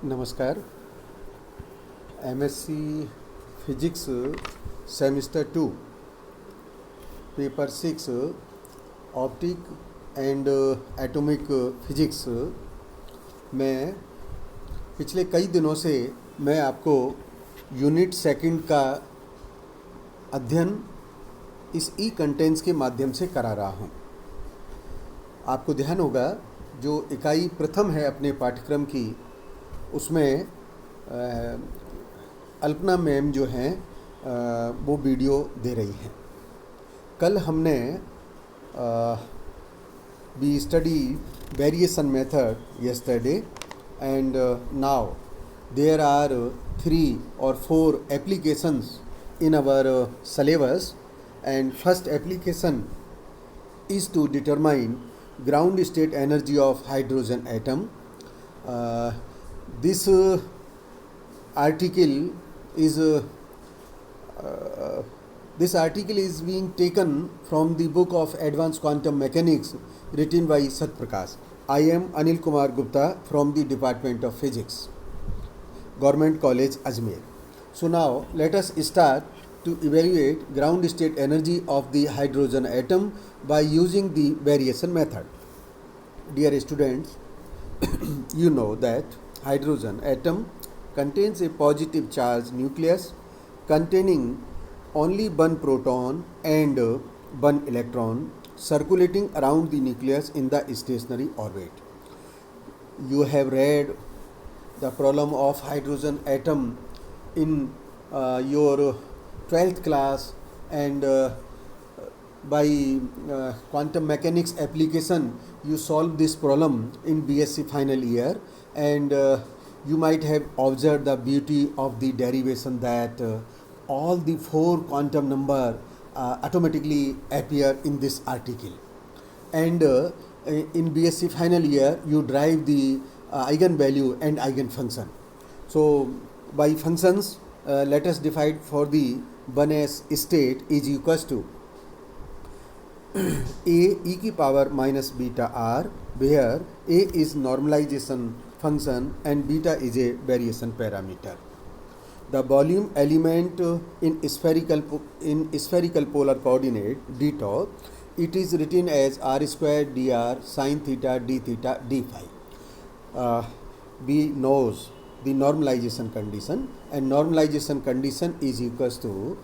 नमस्कार। MSc physics semester 2 paper 6 optic and atomic physics में पिछले कई दिनों से मैं आपको यूनिट सेकंड का अध्ययन इस ई कंटेंट्स के माध्यम से करा रहा हूँ। आपको ध्यान होगा जो इकाई प्रथम है अपने पाठ्यक्रम की, उसमें अल्पना मैम जो हैं वो वीडियो दे रही हैं। कल हमने we study variation method yesterday and now there are 3 or 4 applications in our syllabus, and first application is to determine ground state energy of hydrogen atom. This article is being taken from the book of Advanced Quantum Mechanics written by Sat Prakash. I am Anil Kumar Gupta from the Department of Physics, Government College, Ajmer. So now let us start to evaluate ground state energy of the hydrogen atom by using the variation method. Dear students, you know that hydrogen atom contains a positive charge nucleus containing only one proton and one electron circulating around the nucleus in the stationary orbit. You have read the problem of hydrogen atom in your 12th class, and by quantum mechanics application you solve this problem in BSc final year, and you might have observed the beauty of the derivation that all the 4 quantum number automatically appear in this article, and in BSc final year you derive the eigenvalue and eigenfunction. So by functions, let us divide for the 1s state is equals to a e की power minus beta r, where a is normalization function and beta is a variation parameter. The volume element in spherical polar coordinate d tau, it is written as r square dr sin theta d theta d phi. We knows the normalization condition, and normalization condition is equals to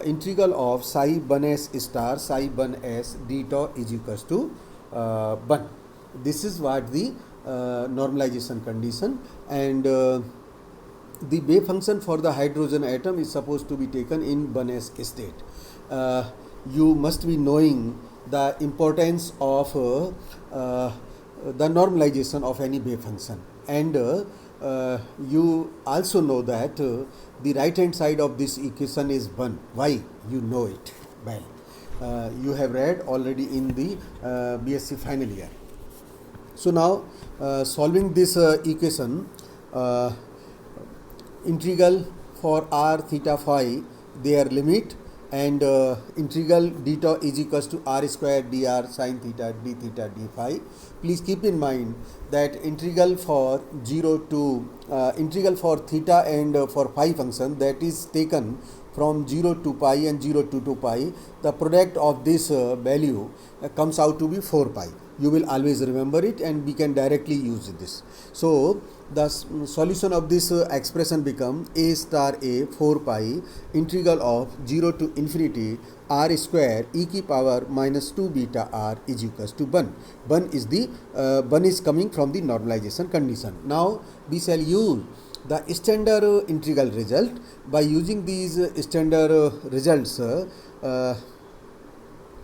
integral of psi 1s star psi 1s d tau is equals to 1. This is what the normalization condition, and the wave function for the hydrogen atom is supposed to be taken in 1s state. You must be knowing the importance of the normalization of any wave function, and you also know that the right hand side of this equation is 1. Why? You know it well. You have read already in the BSc final year. So now solving this equation, integral for r theta phi, their limit, and integral d tau is equals to r square dr sin theta d theta d phi. Please keep in mind that integral for 0 to integral for theta and for phi function, that is taken from 0 to pi and 0 to 2 pi. The product of this value comes out to be 4 pi. You will always remember it, and we can directly use this. So the solution of this expression become a star a 4 pi integral of 0 to infinity r square e की power minus 2 beta r is equals to 1. 1 is the 1 is coming from the normalization condition. Now we shall use the standard integral result. By using these standard results,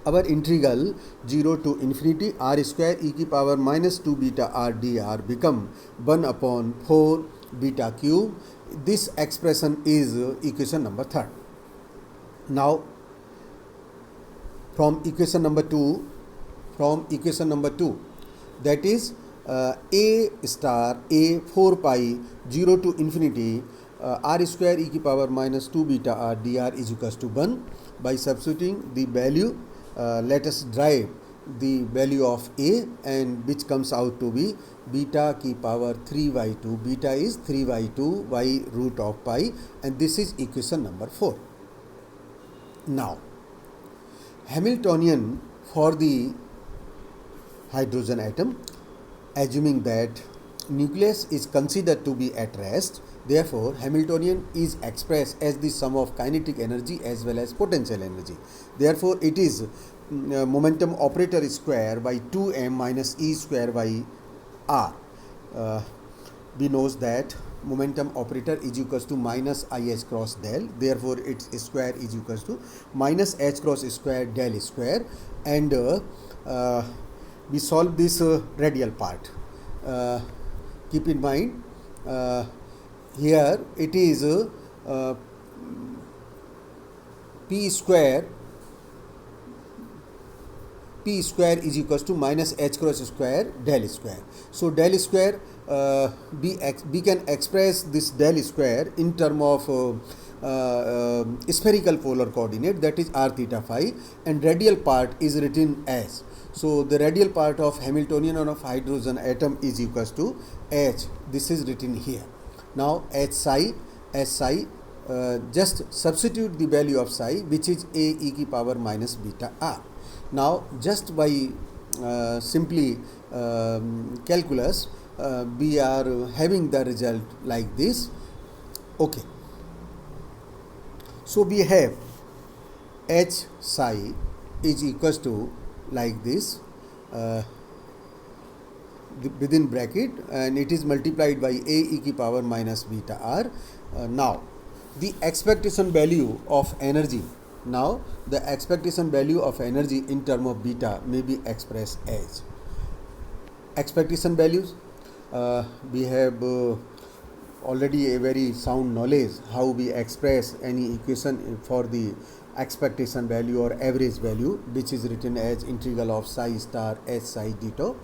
our integral 0 to infinity r square e की power minus 2 beta r dr become 1 upon 4 beta cube. This expression is equation number 3. Now from equation number 2, that is a star a 4 pi 0 to infinity r square e की power minus 2 beta r dr is equals to 1. By substituting the value, let us derive the value of A, and which comes out to be beta ki power 3/2. Beta is 3/2 by root of pi, and this is equation number 4. Now, Hamiltonian for the hydrogen atom, assuming that nucleus is considered to be at rest, therefore Hamiltonian is expressed as the sum of kinetic energy as well as potential energy. Therefore it is momentum operator square by 2m minus E square by r. We knows that momentum operator is equals to minus IH cross del, therefore its square is equals to minus H cross square del square, and we solve this radial part. Keep in mind, here it is P square is equals to minus H cross square del square. So del square, we can express this del square in term of spherical polar coordinate, that is r theta phi, and radial part is written as. So the radial part of Hamiltonian of hydrogen atom is equals to H. This is written here. Now H psi, just substitute the value of psi, which is A e ki power minus beta r. Now just by simply calculus, we are having the result like this. Okay. So we have H psi is equals to like this, within bracket, and it is multiplied by A e ki power minus beta r. Now the expectation value of energy, in term of beta may be expressed as expectation values. We have already a very sound knowledge how we express any equation for the expectation value or average value, which is written as integral of psi star H psi dito.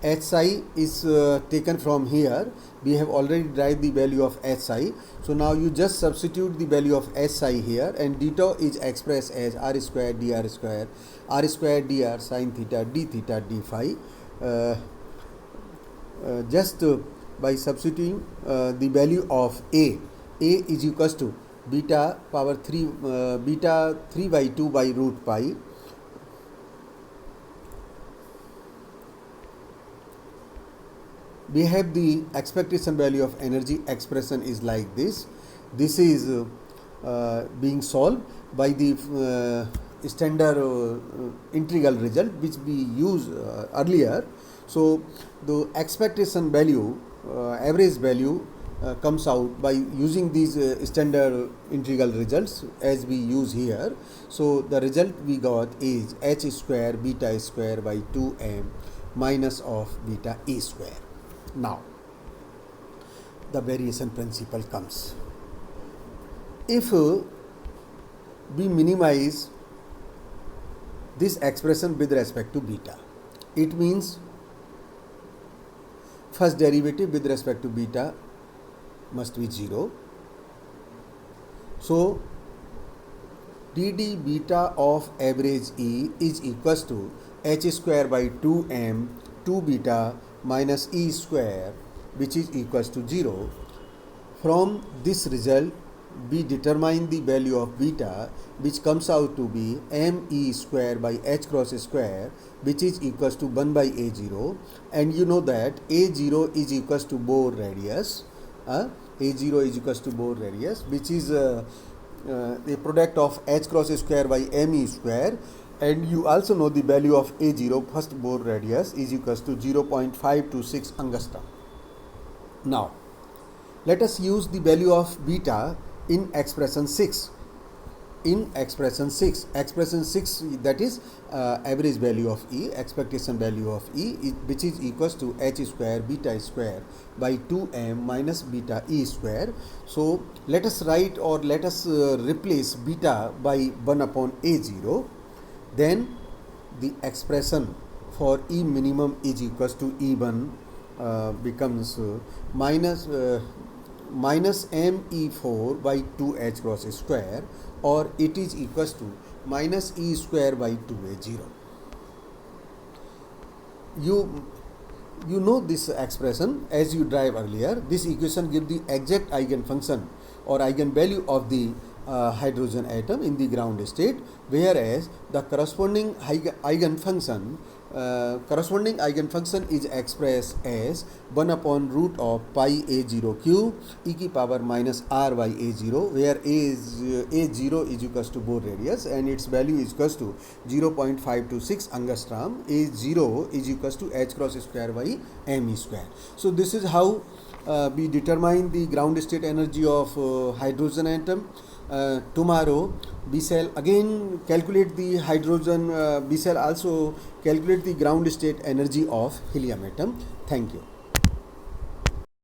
H psi is taken from here. We have already derived the value of H psi. So now you just substitute the value of H psi here, and dito is expressed as r square dr square, r square dr sin theta d phi. Just by substituting the value of A is equals to beta power 3/2 by root pi, we have the expectation value of energy expression is like this. This is being solved by the standard integral result which we used earlier. So the expectation value, average value comes out by using these standard integral results as we use here. So the result we got is H square beta square by 2m minus of beta E square. Now the variation principle comes. If we minimize this expression with respect to beta, it means first derivative with respect to beta must be 0. So dd beta of average E is equals to H square by 2m 2 beta minus E square, which is equals to 0. From this result we determine the value of beta, which comes out to be me square by h cross square, which is equals to 1 by a0, and you know that a0 is equals to Bohr radius. A0 is equals to Bohr radius, which is a product of h cross square by me square, and you also know the value of a0, first Bohr radius, is equals to 0.526 angstrom. Now let us use the value of beta in expression 6. Expression 6, that is average value of E, expectation value of E, which is equals to h square beta square by 2m minus beta E square. So let us write, or let us replace beta by 1 upon a0. Then the expression for E minimum is equals to E1 becomes minus me4 by 2h cross square, or it is equals to minus E square by 2a0. you know this expression as you drive earlier. This equation gives the exact eigenfunction or eigenvalue of the hydrogen atom in the ground state, whereas the corresponding eigenfunction is expressed as 1 upon root of pi a0 cube e की power minus r by a0, where a0 is equals to Bohr radius and its value is equals to 0.526 angstrom. A0 is equals to h cross square by m square. So this is how we determine the ground state energy of hydrogen atom. Tomorrow we shall again calculate the hydrogen, we shall also calculate the ground state energy of helium atom. Thank you.